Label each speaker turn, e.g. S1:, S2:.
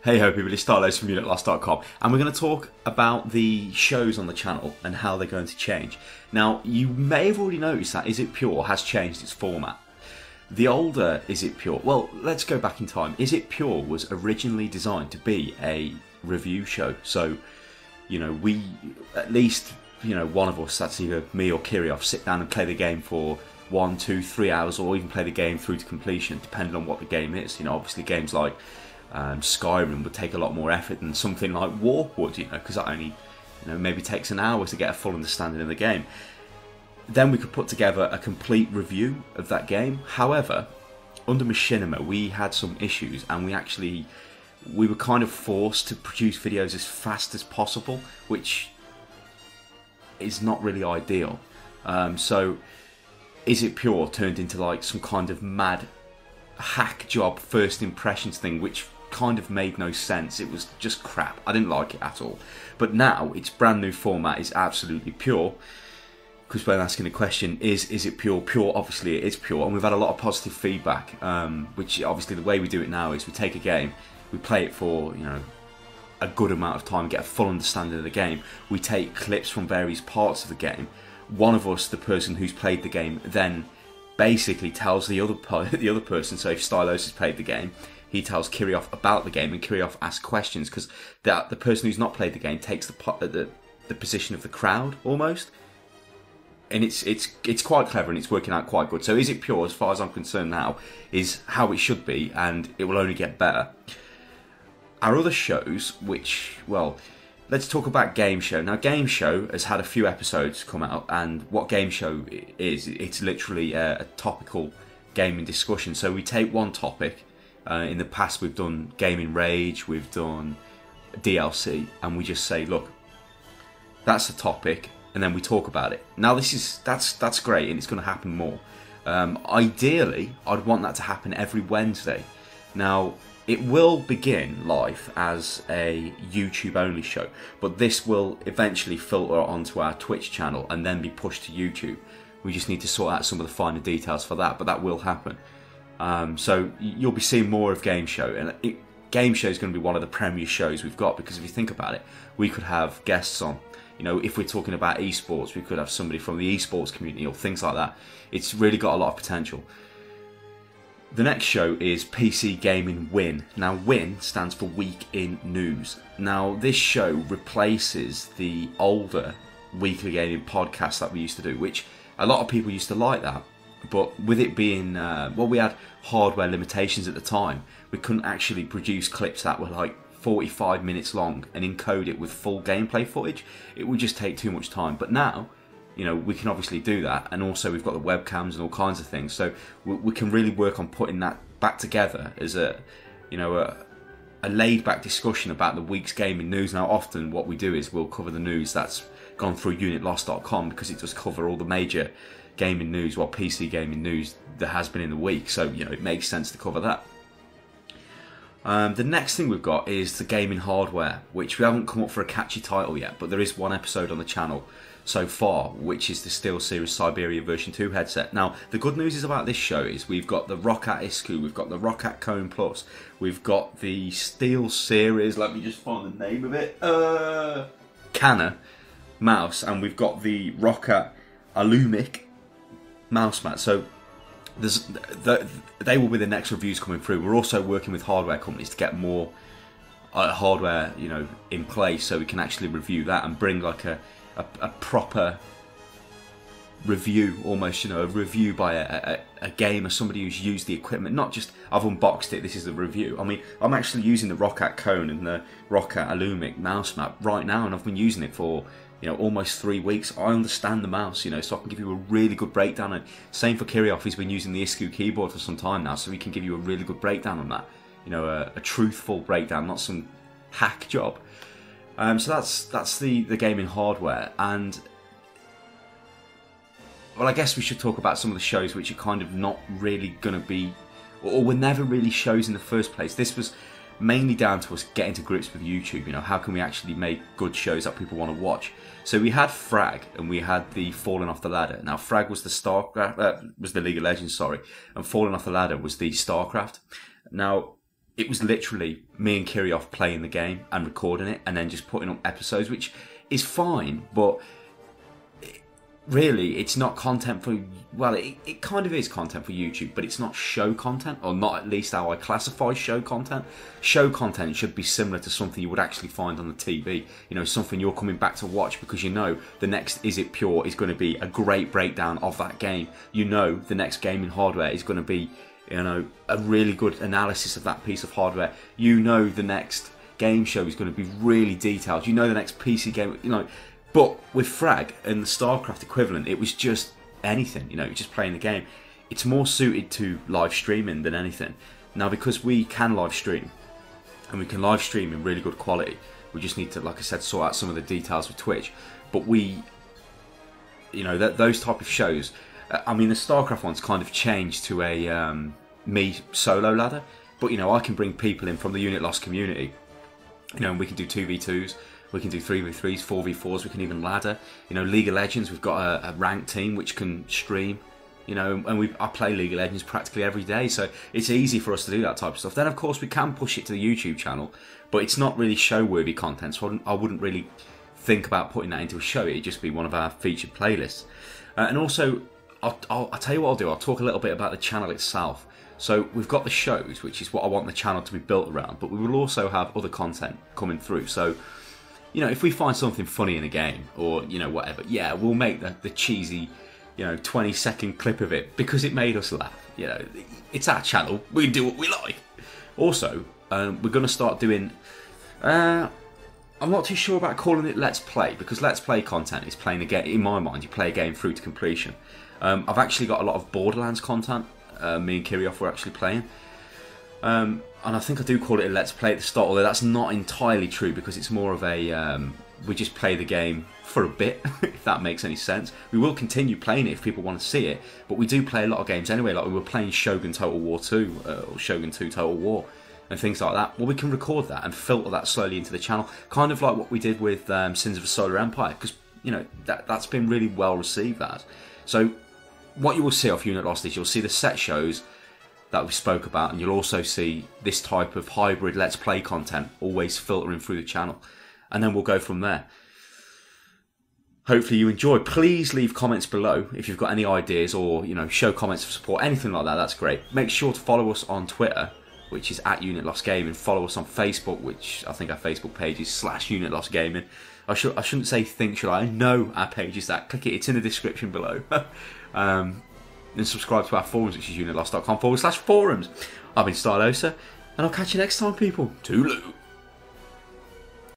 S1: Hey ho people, it's Stylosa from UnitLost.com, and we're going to talk about the shows on the channel and how they're going to change. Now, you may have already noticed that Is It Pure has changed its format. The older Is It Pure, well, let's go back in time. Is It Pure was originally designed to be a review show, so, you know, we, at least, you know, one of us, that's either me or Kirioff, sit down and play the game for 1, 2, 3 hours, or even play the game through to completion, depending on what the game is. You know, obviously games like Skyrim would take a lot more effort than something like Warp would, you know, because that only, you know, maybe takes an hour to get a full understanding of the game. Then we could put together a complete review of that game. However, under Machinima, we had some issues, and we were kind of forced to produce videos as fast as possible, which is not really ideal. So Is It Pure turned into like some kind of mad hack job first impressions thing, which kind of made no sense. It was just crap. I didn't like it at all. But now its brand new format is absolutely pure. Because when asking the question, is it pure? Pure, obviously it is pure, and we've had a lot of positive feedback. Which obviously the way we do it now is we take a game, we play it for, you know, a good amount of time, get a full understanding of the game. We take clips from various parts of the game. One of us, the person who's played the game, then basically tells the other person. So if Stylosa has played the game, he tells Kirioff about the game, and Kirioff asks questions, because the person who's not played the game takes the position of the crowd almost. And it's quite clever, and it's working out quite good. So Is It Pure, as far as I'm concerned now, is how it should be, and it will only get better. Our other shows, which, well, let's talk about Game Show. Now, Game Show has had a few episodes come out, and what Game Show is, it's literally a topical gaming discussion. So we take one topic. In the past, we've done Gaming Rage, we've done DLC, and we just say, look, that's the topic, and then we talk about it. Now, that's great, and it's going to happen more. Ideally, I'd want that to happen every Wednesday. Now, it will begin live as a YouTube-only show, but this will eventually filter onto our Twitch channel and then be pushed to YouTube. We just need to sort out some of the finer details for that, but that will happen. So you'll be seeing more of Game Show, and Game Show is going to be one of the premier shows we've got, because if you think about it, we could have guests on. You know, if we're talking about esports, we could have somebody from the esports community or things like that. It's really got a lot of potential. The next show is PC Gaming Win. Now, Win stands for Week in News. Now, this show replaces the older weekly gaming podcast that we used to do, which a lot of people used to like that. But with it being, well, we had hardware limitations at the time. We couldn't actually produce clips that were like 45 minutes long and encode it with full gameplay footage. It would just take too much time. But now, you know, we can obviously do that, and also we've got the webcams and all kinds of things, so we can really work on putting that back together as a, you know, a laid-back discussion about the week's gaming news. Now, often what we do is we'll cover the news that's gone through UnitLost.com, because it does cover all the major gaming news, well, PC gaming news there has been in the week, so, you know, it makes sense to cover that. The next thing we've got is the gaming hardware, which we haven't come up for a catchy title yet, but there is one episode on the channel so far, which is the SteelSeries Siberia version 2 headset. Now, the good news is about this show is we've got the Roccat Isku, we've got the Roccat Cone Plus, we've got the SteelSeries, let me just find the name of it, Canna mouse, and we've got the Roccat Alumic mouse mat. So they will be the next reviews coming through. We're also working with hardware companies to get more hardware, you know, in place, so we can actually review that and bring like a proper review, almost, you know, a review by a gamer, somebody who's used the equipment, not just I've unboxed it, this is the review. I mean, I'm actually using the Roccat Cone and the Roccat Alumic mouse mat right now, and I've been using it for, you know, almost 3 weeks. I understand the mouse, you know, so I can give you a really good breakdown. And same for Kirioff, he's been using the Isku keyboard for some time now, so we can give you a really good breakdown on that. You know, a truthful breakdown, not some hack job. So that's the gaming hardware. And, well, I guess we should talk about some of the shows which are kind of not really going to be, or were never really shows in the first place. This was mainly down to us getting to grips with YouTube. You know, how can we actually make good shows that people want to watch? So we had Frag, and we had the Falling Off the Ladder. Now, Frag was the was the League of Legends, sorry, and Falling Off the Ladder was the StarCraft. Now, it was literally me and Kirioff playing the game and recording it and then just putting up episodes, which is fine, but really it's not content for, well, it kind of is content for YouTube, but it's not show content, or not at least how I classify show content. Show content should be similar to something you would actually find on the TV, you know, something you're coming back to watch because you know the next Is It Pure is going to be a great breakdown of that game. You know the next gaming hardware is going to be, you know, a really good analysis of that piece of hardware. You know the next game show is going to be really detailed. You know the next PC game, you know. But with Frag and the StarCraft equivalent, it was just anything, you know, just playing the game. It's more suited to live streaming than anything. Now, because we can live stream, and we can live stream in really good quality, we just need to, like I said, sort out some of the details with Twitch. But we, you know, those type of shows, I mean, the StarCraft one's kind of changed to a me solo ladder. But, you know, I can bring people in from the Unit Lost community, you know, and we can do 2v2s. We can do 3v3s, 4v4s, we can even ladder. You know, League of Legends, we've got a ranked team which can stream. You know, and I play League of Legends practically every day, so it's easy for us to do that type of stuff. Then, of course, we can push it to the YouTube channel, but it's not really show-worthy content, so I wouldn't really think about putting that into a show. It'd just be one of our featured playlists. And also, I'll tell you what I'll do. I'll talk a little bit about the channel itself. So we've got the shows, which is what I want the channel to be built around, but we will also have other content coming through. So, you know, if we find something funny in a game, or, you know, whatever, yeah, we'll make the cheesy, you know, 20-second clip of it because it made us laugh. You know, it's our channel. We can do what we like. Also, we're going to start doing... I'm not too sure about calling it Let's Play, because Let's Play content is playing a game. In my mind, you play a game through to completion. I've actually got a lot of Borderlands content. Me and Kirioff were actually playing. And I think I do call it a Let's Play at the start, although that's not entirely true, because it's more of a we just play the game for a bit, if that makes any sense. We will continue playing it if people want to see it, but we do play a lot of games anyway, like we were playing Shogun Total War 2, or Shogun 2 Total War, and things like that. Well, we can record that and filter that slowly into the channel, kind of like what we did with Sins of a Solar Empire, because, you know, that's been really well received, that. So what you will see off Unit Lost is you'll see the set shows that we spoke about, and you'll also see this type of hybrid Let's Play content always filtering through the channel, and then we'll go from there. Hopefully you enjoy. Please leave comments below if you've got any ideas, or, you know, show comments of support, anything like that. That's great. Make sure to follow us on Twitter, which is @UnitLostGaming. Follow us on Facebook, which I think our Facebook page is /UnitLostGaming. I shouldn't say think, should I? I know our page is that. Click it. It's in the description below. And subscribe to our forums, which is unitlost.com/forums. I've been Stylosa, and I'll catch you next time, people. Toodaloo.